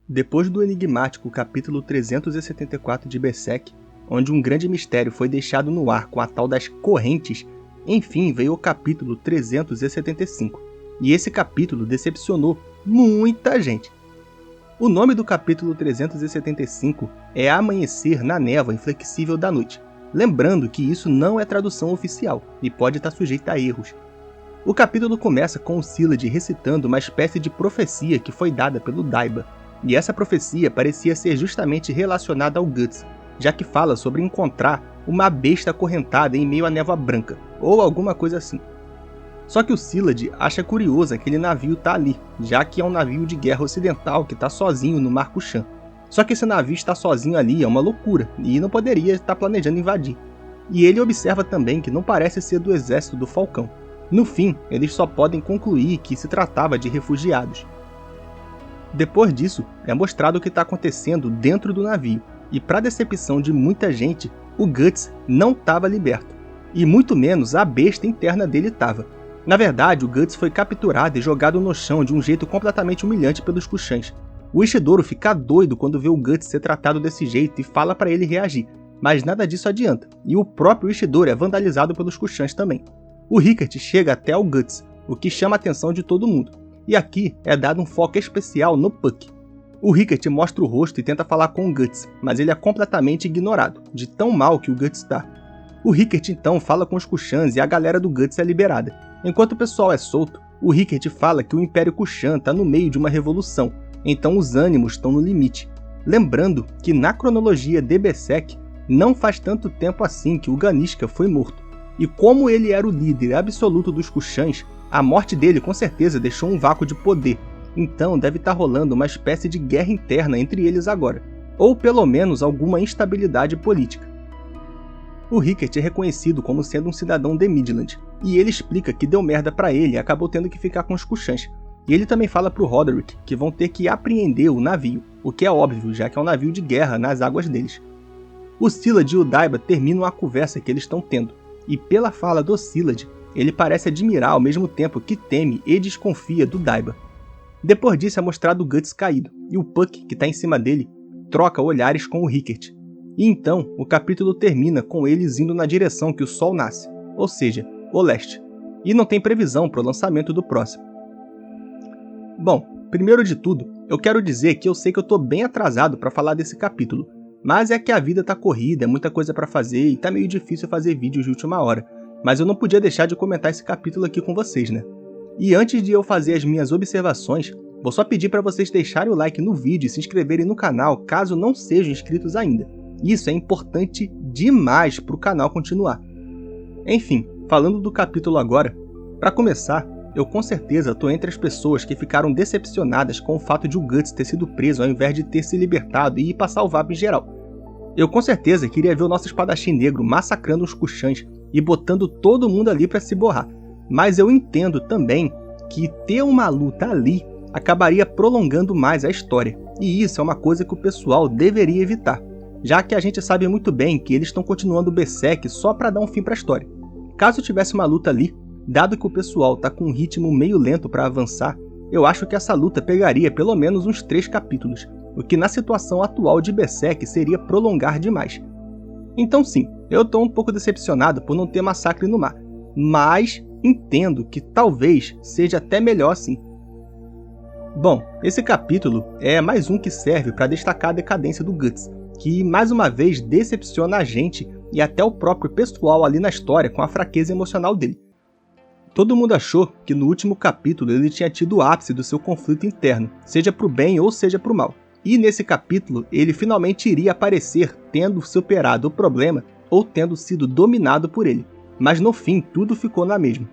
Depois do enigmático capítulo 374 de Berserk, onde um grande mistério foi deixado no ar com a tal das correntes, enfim veio o capítulo 375, e esse capítulo decepcionou muita gente. O nome do capítulo 375 é Amanhecer na Névoa Inflexível da Noite, lembrando que isso não é tradução oficial e pode estar sujeito a erros. O capítulo começa com o Syllad recitando uma espécie de profecia que foi dada pelo Daiba, e essa profecia parecia ser justamente relacionada ao Guts, já que fala sobre encontrar uma besta acorrentada em meio à névoa branca, ou alguma coisa assim. Só que o Syllad acha curioso aquele navio tá ali, já que é um navio de guerra ocidental que está sozinho no Mar Kushan. Só que esse navio estar sozinho ali é uma loucura, e não poderia estar planejando invadir. E ele observa também que não parece ser do exército do Falcão. No fim, eles só podem concluir que se tratava de refugiados. Depois disso, é mostrado o que está acontecendo dentro do navio, e para decepção de muita gente, o Guts não estava liberto, e muito menos a besta interna dele estava. Na verdade, o Guts foi capturado e jogado no chão de um jeito completamente humilhante pelos Kushans. O Ishidoro fica doido quando vê o Guts ser tratado desse jeito e fala para ele reagir, mas nada disso adianta, e o próprio Ishidoro é vandalizado pelos Kushans também. O Rickert chega até o Guts, o que chama a atenção de todo mundo, e aqui é dado um foco especial no Puck. O Rickert mostra o rosto e tenta falar com o Guts, mas ele é completamente ignorado, de tão mal que o Guts está. O Rickert então fala com os Kushans e a galera do Guts é liberada. Enquanto o pessoal é solto, o Rickert fala que o Império Kushan está no meio de uma revolução, então os ânimos estão no limite. Lembrando que na cronologia de Berserk, não faz tanto tempo assim que o Ganishka foi morto. E como ele era o líder absoluto dos Kushans, a morte dele com certeza deixou um vácuo de poder, então deve estar rolando uma espécie de guerra interna entre eles agora, ou pelo menos alguma instabilidade política. O Rickert é reconhecido como sendo um cidadão de Midland, e ele explica que deu merda pra ele e acabou tendo que ficar com os Kushans. E ele também fala pro Roderick que vão ter que apreender o navio, o que é óbvio, já que é um navio de guerra nas águas deles. O Syllad e o Daiba terminam a conversa que eles estão tendo, e pela fala do Syllad, ele parece admirar ao mesmo tempo que teme e desconfia do Daiba. Depois disso é mostrado o Guts caído, e o Puck, que está em cima dele, troca olhares com o Rickert. E então, o capítulo termina com eles indo na direção que o Sol nasce, ou seja, o leste, e não tem previsão para o lançamento do próximo. Bom, primeiro de tudo, eu quero dizer que eu sei que eu estou bem atrasado para falar desse capítulo, mas é que a vida tá corrida, é muita coisa para fazer e tá meio difícil fazer vídeos de última hora, mas eu não podia deixar de comentar esse capítulo aqui com vocês, né? E antes de eu fazer as minhas observações, vou só pedir para vocês deixarem o like no vídeo e se inscreverem no canal caso não sejam inscritos ainda. Isso é importante demais para o canal continuar. Enfim, falando do capítulo agora, para começar, eu com certeza estou entre as pessoas que ficaram decepcionadas com o fato de o Guts ter sido preso ao invés de ter se libertado e ir passar o VAP em geral. Eu com certeza queria ver o nosso espadachim negro massacrando os Kushans e botando todo mundo ali para se borrar, mas eu entendo também que ter uma luta ali acabaria prolongando mais a história, e isso é uma coisa que o pessoal deveria evitar, já que a gente sabe muito bem que eles estão continuando o Berserk só para dar um fim para a história. Caso tivesse uma luta ali, dado que o pessoal tá com um ritmo meio lento para avançar, eu acho que essa luta pegaria pelo menos uns 3 capítulos, o que na situação atual de Berserk seria prolongar demais. Então sim, eu tô um pouco decepcionado por não ter massacre no mar, mas entendo que talvez seja até melhor assim. Bom, esse capítulo é mais um que serve para destacar a decadência do Guts, que mais uma vez decepciona a gente e até o próprio pessoal ali na história com a fraqueza emocional dele. Todo mundo achou que no último capítulo ele tinha tido o ápice do seu conflito interno, seja pro bem ou seja pro mal. E nesse capítulo ele finalmente iria aparecer tendo superado o problema ou tendo sido dominado por ele, mas no fim tudo ficou na mesma.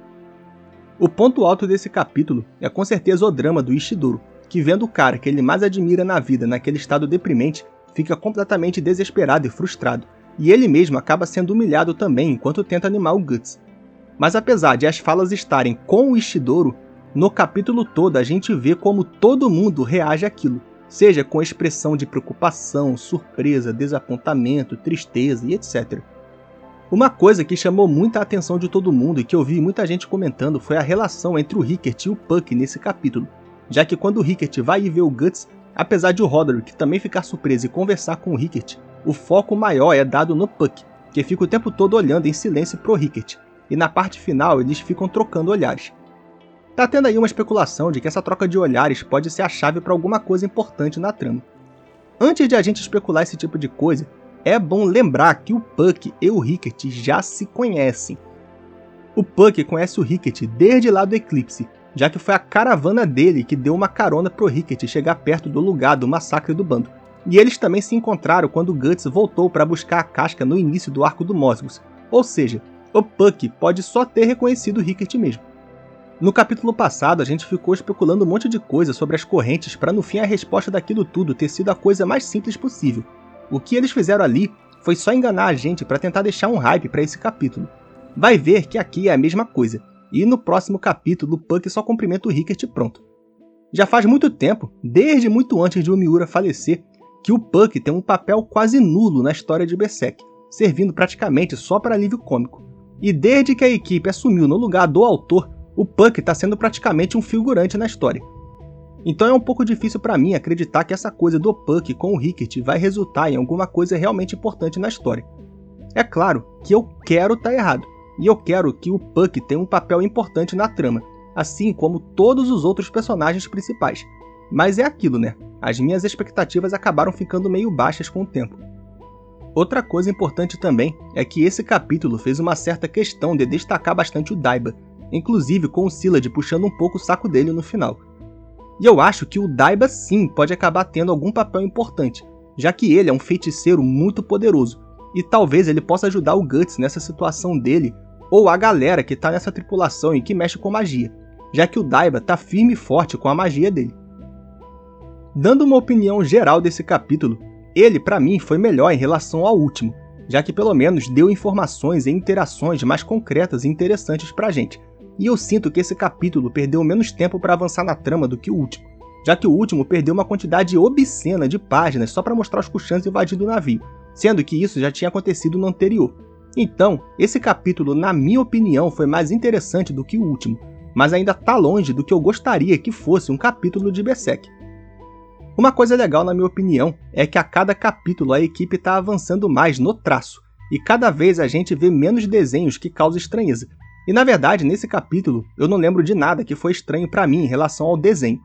O ponto alto desse capítulo é com certeza o drama do Ishidoro, que vendo o cara que ele mais admira na vida naquele estado deprimente, fica completamente desesperado e frustrado, e ele mesmo acaba sendo humilhado também enquanto tenta animar o Guts. Mas apesar de as falas estarem com o Ishidoro, no capítulo todo a gente vê como todo mundo reage àquilo, seja com expressão de preocupação, surpresa, desapontamento, tristeza e etc. Uma coisa que chamou muita atenção de todo mundo e que eu vi muita gente comentando foi a relação entre o Rickert e o Puck nesse capítulo, já que quando o Rickert vai ver o Guts, Apesar de o Roderick também ficar surpreso e conversar com o Rickert, o foco maior é dado no Puck, que fica o tempo todo olhando em silêncio pro Rickert, e na parte final eles ficam trocando olhares. Tá tendo aí uma especulação de que essa troca de olhares pode ser a chave para alguma coisa importante na trama. Antes de a gente especular esse tipo de coisa, é bom lembrar que o Puck e o Rickert já se conhecem. O Puck conhece o Rickert desde lá do Eclipse, já que foi a caravana dele que deu uma carona pro Rickert chegar perto do lugar do massacre do bando. E eles também se encontraram quando o Guts voltou para buscar a casca no início do arco do Mosgus, ou seja, o Puck pode só ter reconhecido o Rickert mesmo. No capítulo passado, a gente ficou especulando um monte de coisa sobre as correntes para no fim a resposta daquilo tudo ter sido a coisa mais simples possível. O que eles fizeram ali foi só enganar a gente para tentar deixar um hype para esse capítulo. Vai ver que aqui é a mesma coisa, e no próximo capítulo o Puck só cumprimenta o Rickert e pronto. Já faz muito tempo, desde muito antes de o Miura falecer, que o Puck tem um papel quase nulo na história de Berserk, servindo praticamente só para alívio cômico. E desde que a equipe assumiu no lugar do autor, o Puck está sendo praticamente um figurante na história. Então é um pouco difícil para mim acreditar que essa coisa do Puck com o Rickert vai resultar em alguma coisa realmente importante na história. É claro que eu quero estar errado, e eu quero que o Puck tenha um papel importante na trama, assim como todos os outros personagens principais. Mas é aquilo, né? As minhas expectativas acabaram ficando meio baixas com o tempo. Outra coisa importante também é que esse capítulo fez uma certa questão de destacar bastante o Daiba, inclusive com o Szilard puxando um pouco o saco dele no final. E eu acho que o Daiba sim pode acabar tendo algum papel importante, já que ele é um feiticeiro muito poderoso, e talvez ele possa ajudar o Guts nessa situação dele, ou a galera que tá nessa tripulação e que mexe com magia, já que o Daiba tá firme e forte com a magia dele. Dando uma opinião geral desse capítulo, ele pra mim foi melhor em relação ao último, já que pelo menos deu informações e interações mais concretas e interessantes pra gente. E eu sinto que esse capítulo perdeu menos tempo para avançar na trama do que o último, já que o último perdeu uma quantidade obscena de páginas só para mostrar os Kushans invadindo o navio, sendo que isso já tinha acontecido no anterior. Então, esse capítulo, na minha opinião, foi mais interessante do que o último, mas ainda tá longe do que eu gostaria que fosse um capítulo de Berserk. Uma coisa legal, na minha opinião, é que a cada capítulo a equipe está avançando mais no traço, e cada vez a gente vê menos desenhos que causam estranheza. E na verdade, nesse capítulo, eu não lembro de nada que foi estranho pra mim em relação ao desenho.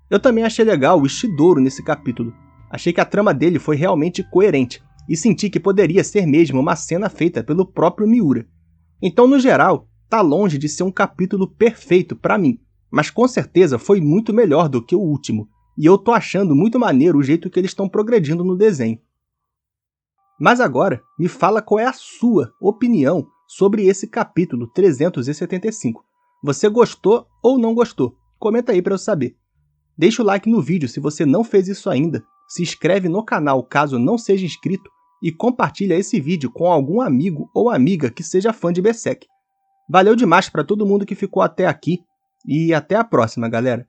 Eu também achei legal o Ishidoro nesse capítulo. Achei que a trama dele foi realmente coerente, e senti que poderia ser mesmo uma cena feita pelo próprio Miura. Então, no geral, tá longe de ser um capítulo perfeito pra mim, mas com certeza foi muito melhor do que o último, e eu tô achando muito maneiro o jeito que eles estão progredindo no desenho. Mas agora, me fala qual é a sua opinião sobre esse capítulo 375. Você gostou ou não gostou? Comenta aí para eu saber. Deixa o like no vídeo se você não fez isso ainda, se inscreve no canal caso não seja inscrito e compartilha esse vídeo com algum amigo ou amiga que seja fã de Berserk. Valeu demais para todo mundo que ficou até aqui e até a próxima, galera!